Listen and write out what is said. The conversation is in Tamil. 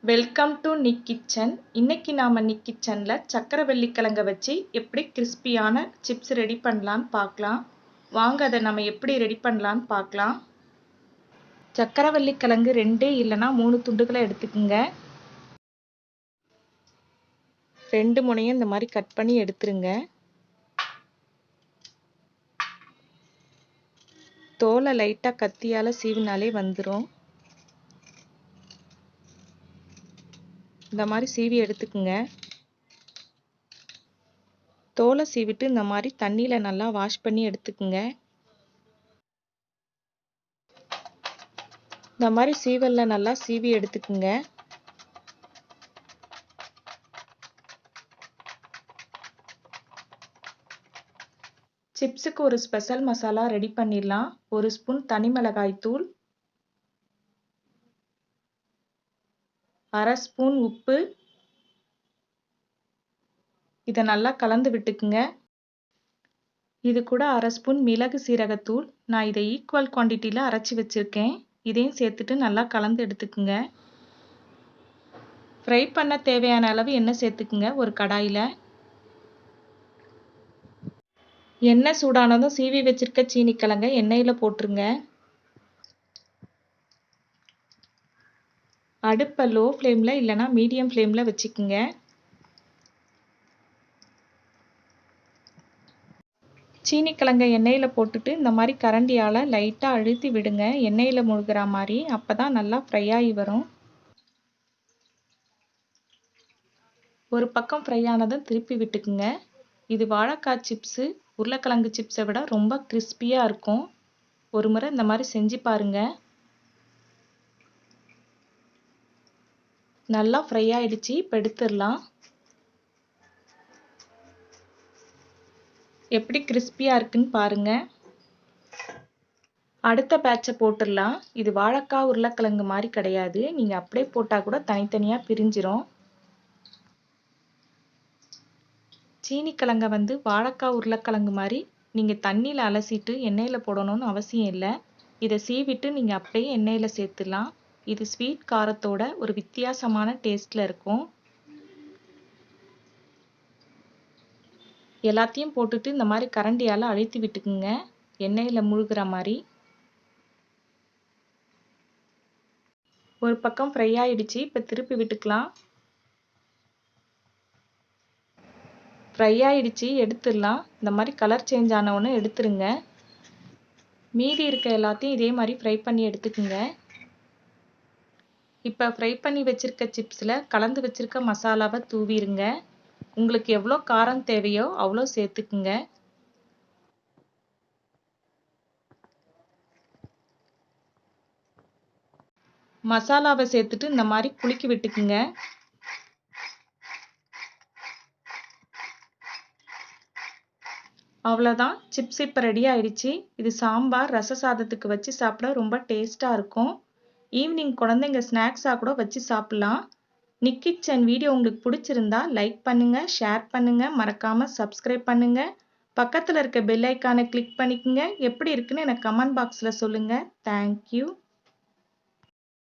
Welcome to Nick kitchen. இன்னைக்கு நாம நிக் கிச்சன்ல சக்கரவள்ளி கிழங்க வச்சு எப்படி கிறிஸ்பியான சிப்ஸ் ரெடி பண்ணலான்னு பார்க்கலாம். வாங்க அதை நம்ம எப்படி ரெடி பண்ணலான்னு பார்க்கலாம். சக்கரவள்ளி கிழங்கு 2 இல்லைன்னா 3 துண்டுகளை எடுத்துக்குங்க. 2 முனையும் இந்த மாதிரி கட் பண்ணி எடுத்துருங்க. தோலை லைட்டாக கத்தியால் சீவினாலே வந்துடும். இந்த மாதிரி சீவி எடுத்துக்குங்க. தோலை சீவிட்டு இந்த மாதிரி தண்ணியில் நல்லா வாஷ் பண்ணி எடுத்துக்குங்க. இந்த மாதிரி சீவல்ல நல்லா சீவி எடுத்துக்குங்க. சிப்ஸுக்கு ஒரு ஸ்பெஷல் மசாலா ரெடி பண்ணிடலாம். 1 ஸ்பூன் தனி மிளகாய் தூள், 1/2 ஸ்பூன் உப்பு. இதை நல்லா கலந்து விட்டுக்குங்க. இது கூட 1/2 ஸ்பூன் மிளகு சீரகத்தூள். நான் இதை ஈக்குவல் குவான்டிட்டியில் அரைச்சி வச்சுருக்கேன். இதையும் சேர்த்துட்டு நல்லா கலந்து எடுத்துக்குங்க. ஃப்ரை பண்ண தேவையான அளவு எண்ணெய் சேர்த்துக்குங்க. ஒரு கடாயில் எண்ணெய் சூடானதும் சீவி வச்சிருக்க சீனிக்கிழங்க எண்ணெயில் போட்டுருங்க. அடுப்பை லோ ஃப்ளேமில் இல்லைனா மீடியம் ஃப்ளேமில் வச்சுக்குங்க. சீனிக்கிழங்க எண்ணெயில் போட்டுட்டு இந்த மாதிரி கரண்டியால் லைட்டாக அழுத்தி விடுங்க. எண்ணெயில் முழுகிற மாதிரி. அப்போ தான் நல்லா ஃப்ரை ஆகி வரும். ஒரு பக்கம் ஃப்ரை ஆனதும் திருப்பி விட்டுக்குங்க. இது வாழைக்காய் சிப்ஸு உருளைக்கிழங்கு சிப்ஸை விட ரொம்ப கிறிஸ்பியாக இருக்கும். ஒரு முறை இந்த மாதிரி செஞ்சு பாருங்கள். நல்லா ஃப்ரை ஆகிடுச்சு. இப்போ எடுத்துடலாம். எப்படி கிறிஸ்பியாக இருக்குன்னு பாருங்கள். அடுத்த பேட்சை போட்டுடலாம். இது வாழைக்காய் உருளைக்கிழங்கு மாதிரி கிடையாது. நீங்கள் அப்படியே போட்டால் கூட தனித்தனியாக பிரிஞ்சிரும். சீனிக்கிழங்க வாழைக்காய் உருளைக்கிழங்கு மாதிரி நீங்கள் தண்ணியில் அலசிட்டு எண்ணெயில் போடணும்னு அவசியம் இல்லை. இதை சீவிட்டு நீங்கள் அப்படியே எண்ணெயில் சேர்த்துடலாம். இது ஸ்வீட் காரத்தோட ஒரு வித்தியாசமான டேஸ்ட்டில் இருக்கும். எல்லாத்தையும் போட்டுட்டு இந்த மாதிரி கரண்டியால் அழுத்தி விட்டுக்குங்க. எண்ணெயில் முழுகிற மாதிரி. ஒரு பக்கம் ஃப்ரை ஆகிடுச்சு. இப்போ திருப்பி விட்டுக்கலாம். ஃப்ரை ஆகிடுச்சு. எடுத்துடலாம். இந்த மாதிரி கலர் சேஞ்ச் ஆனவுடனே எடுத்துருங்க. மீதி இருக்க எல்லாத்தையும் இதே மாதிரி ஃப்ரை பண்ணி எடுத்துக்குங்க. இப்போ ஃப்ரை பண்ணி வச்சுருக்க சிப்ஸில் கலந்து வச்சுருக்க மசாலாவை தூவிடுங்க. உங்களுக்கு எவ்வளோ காரம் தேவையோ அவ்வளோ சேர்த்துக்குங்க. மசாலாவை சேர்த்துட்டு இந்த மாதிரி குலுக்கி விட்டுக்குங்க. அவ்வளோதான், சிப்ஸ் இப்போ ரெடி ஆயிடுச்சு. இது சாம்பார் ரச சாதத்துக்கு வச்சு சாப்பிட ரொம்ப டேஸ்ட்டாக இருக்கும். ஈவினிங் குழந்தைங்க ஸ்நாக்ஸாக கூட வச்சு சாப்பிட்லாம். நிக் கிச்சன் வீடியோ உங்களுக்கு பிடிச்சிருந்தா லைக் பண்ணுங்கள், ஷேர் பண்ணுங்கள், மறக்காமல் சப்ஸ்கிரைப் பண்ணுங்கள். பக்கத்தில் இருக்க பெல் ஐக்கானை கிளிக் பண்ணிக்கோங்க. எப்படி இருக்குன்னு எனக்கு கமெண்ட் பாக்ஸில் சொல்லுங்கள். தேங்க்யூ.